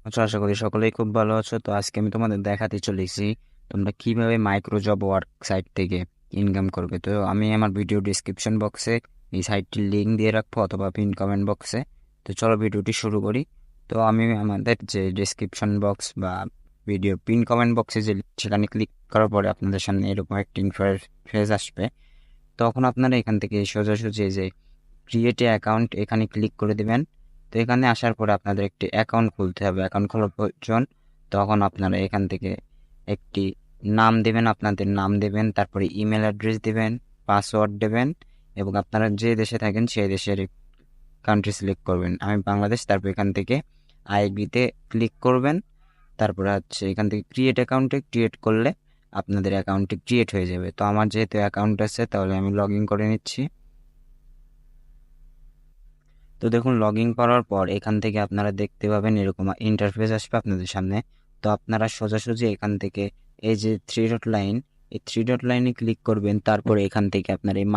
আশা করি সকলেই খুব ভালো আছো। তো আজকে আমি তোমাদের দেখাতে চলেছি তোমরা কিভাবে মাইক্রো জব ওয়ার্ক সাইট থেকে ইনকাম করবে। তো আমি আমার ভিডিও ডিসক্রিপশন বক্সে এই সাইটটির লিঙ্ক দিয়ে রাখবো অথবা পিন কমেন্ট বক্সে। তো চলো ভিডিওটি শুরু করি। তো আমি আমাদের যে ডিসক্রিপশন বক্স বা ভিডিও পিন কমেন্ট বক্সে যে সেখানে ক্লিক করার পরে আপনাদের সামনে এরকম একটা ইন্টারফেস আসবে। তখন আপনারা এখান থেকে সোজাসুজি যে ক্রিয়েট এ অ্যাকাউন্ট এখানে ক্লিক করে দেবেন। তো এখানে আসার পরে আপনাদের একটি অ্যাকাউন্ট খুলতে হবে, অ্যাকাউন্ট খোলার প্রয়োজন। তখন আপনারা এখান থেকে একটি নাম দেবেন, আপনাদের নাম দেবেন, তারপরে ইমেল অ্যাড্রেস দেবেন, পাসওয়ার্ড দেবেন এবং আপনারা যে দেশে থাকেন সেই দেশের কান্ট্রি সিলেক্ট করবেন। আমি বাংলাদেশ, তারপর এখান থেকে আইবিতে ক্লিক করবেন। তারপরে হচ্ছে এখান থেকে ক্রিয়েট অ্যাকাউন্টে ক্রিয়েট করলে আপনাদের অ্যাকাউন্টটি ক্রিয়েট হয়ে যাবে। তো আমার যেহেতু অ্যাকাউন্ট আছে তাহলে আমি লগ ইন করে নিচ্ছি। তো দেখুন লগ ইন করার পর এখান থেকে আপনারা দেখতে পাবেন এরকম ইন্টারফেস আসবে আপনাদের সামনে। তো আপনারা সোজাসুজি এখান থেকে এই যে থ্রি ডট লাইন, এই থ্রি ডট লাইনে ক্লিক করবেন। তারপরে এখান থেকে আপনার এই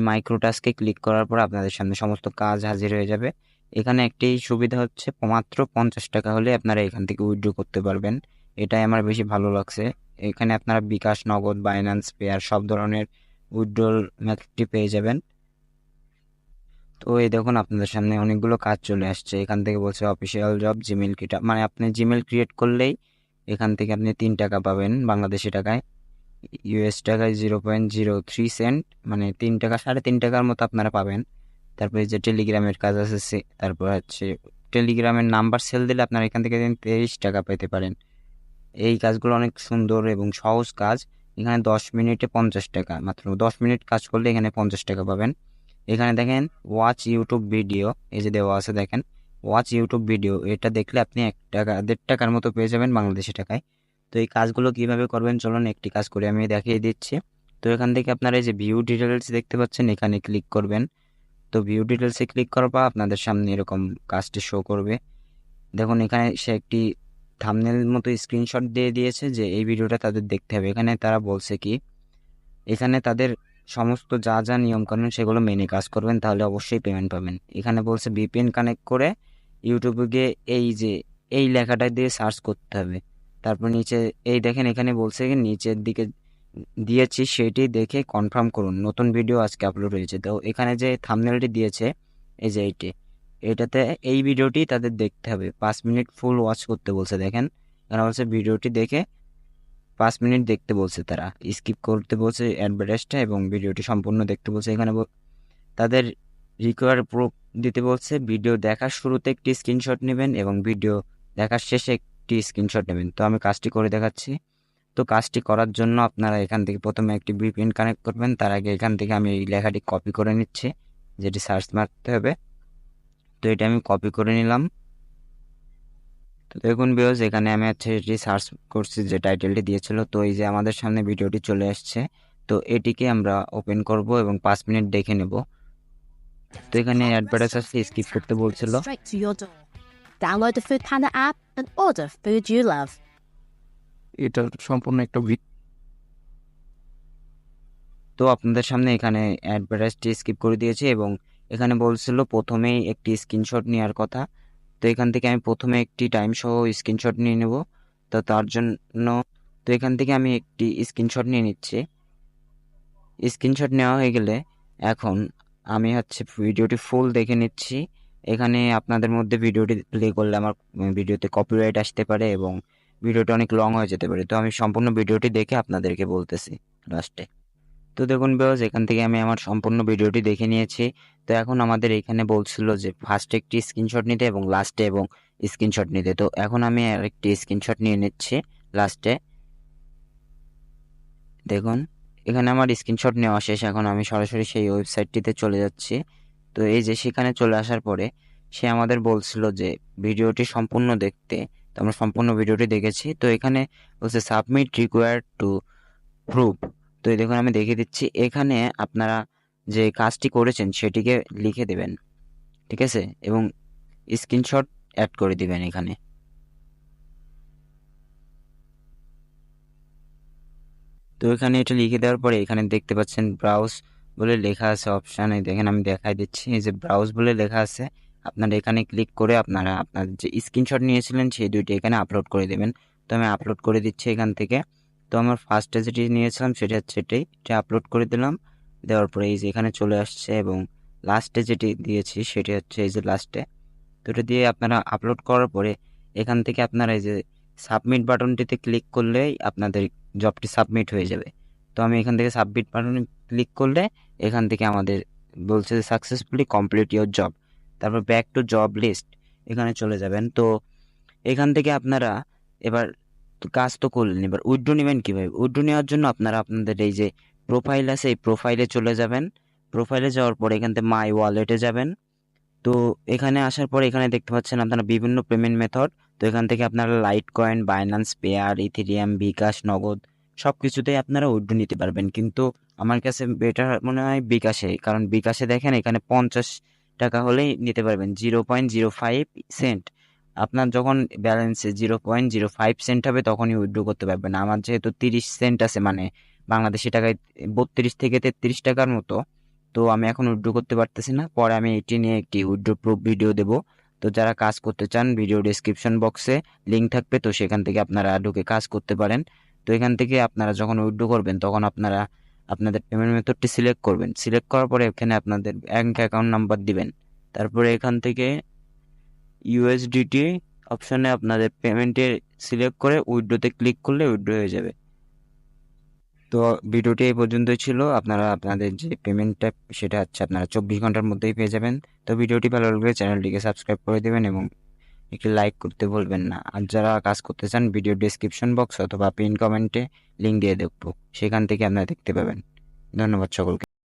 মাইক্রো টাস্কে ক্লিক করার পর আপনাদের সামনে সমস্ত কাজ হাজির হয়ে যাবে। এখানে একটি সুবিধা হচ্ছে মাত্র 50 টাকা হলে আপনারা এখান থেকে উইথড্র করতে পারবেন। এটাই আমার বেশি ভালো লাগছে। এখানে আপনারা বিকাশ, নগদ, বাইন্যান্স, পেয়ার সব ধরনের উইথড্রল মেথডটি পেয়ে যাবেন। তো এই দেখুন আপনাদের সামনে অনেকগুলো কাজ চলে আসছে। এখান থেকে বলছে অফিসিয়াল জব জিমেল ক্রিয়েট, মানে আপনি জিমেল ক্রিয়েট করলেই এখান থেকে আপনি 3 টাকা পাবেন বাংলাদেশি টাকায়। ইউএস টাকায় 0.03 সেন্ট, মানে 3 টাকা, 3.5 টাকার মতো আপনারা পাবেন। তারপরে যে টেলিগ্রামের কাজ আছে, তারপর হচ্ছে টেলিগ্রামের নাম্বার সেল দিলে আপনারা এখান থেকে 23 টাকা পেতে পারেন। এই কাজগুলো অনেক সুন্দর এবং সহজ কাজ। এখানে 10 মিনিটে 50 টাকা, মাত্র 10 মিনিট কাজ করলে এখানে 50 টাকা পাবেন। এখানে দেখেন ওয়াচ ইউটিউব ভিডিও, এই যে দেওয়া আছে দেখেন ওয়াচ ইউটিউব ভিডিও, এটা দেখলে আপনি 1 টাকা 1.5 টাকার মতো পেয়ে যাবেন বাংলাদেশি টাকায়। তো এই কাজগুলো কিভাবে করবেন চলুন একটি কাজ করে আমি দেখিয়ে দিচ্ছি। তো এখান থেকে আপনারা এই যে ভিউ ডিটেলস দেখতে পাচ্ছেন, এখানে ক্লিক করবেন। তো ভিউ ডিটেলসে ক্লিক করার পর আপনাদের সামনে এরকম কাজটি শো করবে। দেখুন এখানে সে একটি থাম্বনেল মতো স্ক্রিনশট দিয়ে দিয়েছে যে এই ভিডিওটা তাদের দেখতে হবে। এখানে তারা বলছে কি, এখানে তাদের সমস্ত যা যা নিয়মকানুন সেগুলো মেনে কাজ করবেন তাহলে অবশ্যই পেমেন্ট পাবেন। এখানে বলছে ভিপিএন কানেক্ট করে ইউটিউবে গিয়ে এই যে এই লেখাটা দিয়ে সার্চ করতে হবে। তারপর নিচে এই দেখেন এখানে বলছে কি নিচের দিকে দিয়েছি সেটি দেখে কনফার্ম করুন, নতুন ভিডিও আজকে আপলোড হয়েছে। তো এখানে যে থাম্বনেলটি দিয়েছে এই যে এটাতে এই ভিডিওটি তাদের দেখতে হবে। 5 মিনিট ফুল ওয়াচ করতে বলছে। দেখেন এখানে বলছে ভিডিওটি দেখে 5 মিনিট দেখতে বলছে, তারা স্কিপ করতে বলছে অ্যাডভার্টাইজটা এবং ভিডিওটি সম্পূর্ণ দেখতে বলছে। এখানে তাদের রিকোয়ার প্রুফ দিতে বলছে। ভিডিও দেখার শুরুতে একটি স্ক্রিনশট নেবেন এবং ভিডিও দেখার শেষে একটি স্ক্রিনশট নেবেন। তো আমি কাজটি করে দেখাচ্ছি। তো কাজটি করার জন্য আপনারা এখান থেকে প্রথমে একটি ভিপিএন কানেক্ট করবেন। তার আগে এখান থেকে আমি এই লেখাটি কপি করে নিচ্ছি, যেটি সার্চ মারতে হবে। তো এটা আমি কপি করে নিলাম। তো দেখুন ভিউয়ার্স এখানে আমি হচ্ছে এটি সার্চ করছি যে টাইটেলটি দিয়েছিল। তো এই যে আমাদের সামনে ভিডিওটি চলে আসছে। তো এটিকে আমরা ওপেন করব এবং 5 মিনিট দেখে নেব। তো এখানে অ্যাডভার্টাইজ আসছে, স্কিপ করতে বলছিল। Straight to your door. Download the Food Panda app and order food you love. এটা সম্পূর্ণ একটা তো আপনাদের সামনে এখানে অ্যাডভার্টাইজটি স্কিপ করে দিয়েছি এবং এখানে বলছিল প্রথমেই একটি স্ক্রিনশট নেওয়ার কথা। তো এখান থেকে আমি প্রথমে একটি টাইম সহ স্ক্রিনশট নিয়ে নেব। তো তার জন্য তো এখান থেকে আমি একটি স্ক্রিনশট নিয়ে নিচ্ছি। স্ক্রিনশট নেওয়া হয়ে গেলে এখন আমি হচ্ছে ভিডিওটি ফুল দেখে নিচ্ছি। এখানে আপনাদের মধ্যে ভিডিওটি প্লে করলে আমার ভিডিওতে কপিরাইট আসতে পারে এবং ভিডিওটা অনেক লং হয়ে যেতে পারে। তো আমি সম্পূর্ণ ভিডিওটি দেখে আপনাদেরকে বলতেছি লাস্টে। তো দেখুন ভিউয়ার্স এখান থেকে আমি আমার সম্পূর্ণ ভিডিওটি দেখে নিয়েছি। তো এখন আমাদের এখানে বলছিল যে ফার্স্টে একটি স্ক্রিনশট নিতে এবং লাস্টে এবং স্ক্রিনশট নিতে। তো এখন আমি আরেকটি স্ক্রিনশট নিয়ে নিচ্ছি লাস্টে। দেখুন এখানে আমার স্ক্রিনশট নেওয়া শেষ। এখন আমি সরাসরি সেই ওয়েবসাইটটিতে চলে যাচ্ছি। তো এই যে সেখানে চলে আসার পরে সে আমাদের বলছিল যে ভিডিওটি সম্পূর্ণ দেখতে। তো আমরা সম্পূর্ণ ভিডিওটি দেখেছি। তো এখানে বলছে সাবমিট রিকোয়ার্ড টু প্রুফ। তো এই দেখুন আমি দেখিয়ে দিচ্ছি। এখানে আপনারা যে কাজটি করেছেন সেটিকে লিখে দেবেন, ঠিক আছে, এবং স্ক্রিনশট অ্যাড করে দিবেন এখানে। তো এখানে এটা লিখে দেওয়ার পরে এখানে দেখতে পাচ্ছেন ব্রাউজ বলে লেখা আছে অপশান। এই দেখেন আমি দেখাই দিচ্ছি, এই যে ব্রাউজ বলে লেখা আছে আপনারা এখানে ক্লিক করে আপনারা আপনাদের যে স্ক্রিনশট নিয়েছিলেন সেই দুইটি এখানে আপলোড করে দেবেন। তো আমি আপলোড করে দিচ্ছি এখান থেকে। তো আমার ফার্স্টে যেটি নিয়েছিলাম সেটা হচ্ছে এটা আপলোড করে দিলাম। দেওয়ার পরে এই যে এখানে চলে আসছে এবং লাস্টে যেটি দিয়েছি সেটি হচ্ছে এই যে লাস্টে। তো এটা দিয়ে আপনারা আপলোড করার পরে এখান থেকে আপনারা এই যে সাবমিট বাটনটিতে ক্লিক করলেই আপনাদের জবটি সাবমিট হয়ে যাবে। তো আমি এখান থেকে সাবমিট বাটনে ক্লিক করলে এখান থেকে আমাদের বলছে যে সাকসেসফুলি কমপ্লিট ইওর জব। তারপর ব্যাক টু জব লিস্ট এখানে চলে যাবেন। তো এখান থেকে আপনারা এবার কাজ তো করলেন, এবার উইথড্র নেবেন কীভাবে? উইথড্র নেওয়ার জন্য আপনারা আপনাদের এই যে প্রোফাইল আছে এই প্রোফাইলে চলে যাবেন। প্রোফাইলে যাওয়ার পরে এখান থেকে মাই ওয়ালেটে যাবেন। তো এখানে আসার পরে এখানে দেখতে পাচ্ছেন আপনারা বিভিন্ন পেমেন্ট মেথড। তো এখান থেকে আপনারা litecoin, Binance, Payeer, Ethereum, bKash, Nagad সব কিছুতেই আপনারা উইথড্র নিতে পারবেন। কিন্তু আমার কাছে বেটার মনে হয় বিকাশে, কারণ বিকাশে দেখেন এখানে 50 টাকা হলেই নিতে পারবেন, 0.05 সেন্ট। আপনার যখন ব্যালেন্সে 0.05 সেন্ট হবে তখনই উইথড্র করতে পারবেন। আমার যেহেতু 30 সেন্ট আছে, মানে বাংলাদেশি টাকায় 32 থেকে 33 টাকার মতো, তো আমি এখন উইথড্র করতে পারতেছি না। পরে আমি এটি নিয়ে একটি উইথড্র প্রুফ ভিডিও দেব। তো যারা কাজ করতে চান ভিডিও ডেসক্রিপশন বক্সে লিঙ্ক থাকবে, তো সেখান থেকে আপনারা ঢুকে কাজ করতে পারেন। তো এখান থেকে আপনারা যখন উইথড্র করবেন তখন আপনারা আপনাদের পেমেন্ট মেথডটি সিলেক্ট করবেন। সিলেক্ট করার পরে এখানে আপনাদের ব্যাঙ্ক অ্যাকাউন্ট নাম্বার দিবেন। তারপরে এখান থেকে ইউএসডিটি অপশনে আপনাদের পেমেন্টে সিলেক্ট করে উইথড্রোতে ক্লিক করলে উইথড্র হয়ে যাবে। তো ভিডিওটি এই পর্যন্তই ছিল। আপনারা আপনাদের যে পেমেন্টটা সেটা হচ্ছে আপনারা 24 ঘন্টার মধ্যেই পেয়ে যাবেন। তো ভিডিওটি ভালো লাগলে চ্যানেলটিকে সাবস্ক্রাইব করে দেবেন এবং একটি লাইক করতে ভুলবেন না। আর যারা কাজ করতে চান ভিডিও ডেসক্রিপশন বক্স অথবা পিন কমেন্টে লিঙ্ক দিয়ে দেখবো, সেখান থেকে আপনারা দেখতে পাবেন। ধন্যবাদ সকলকে।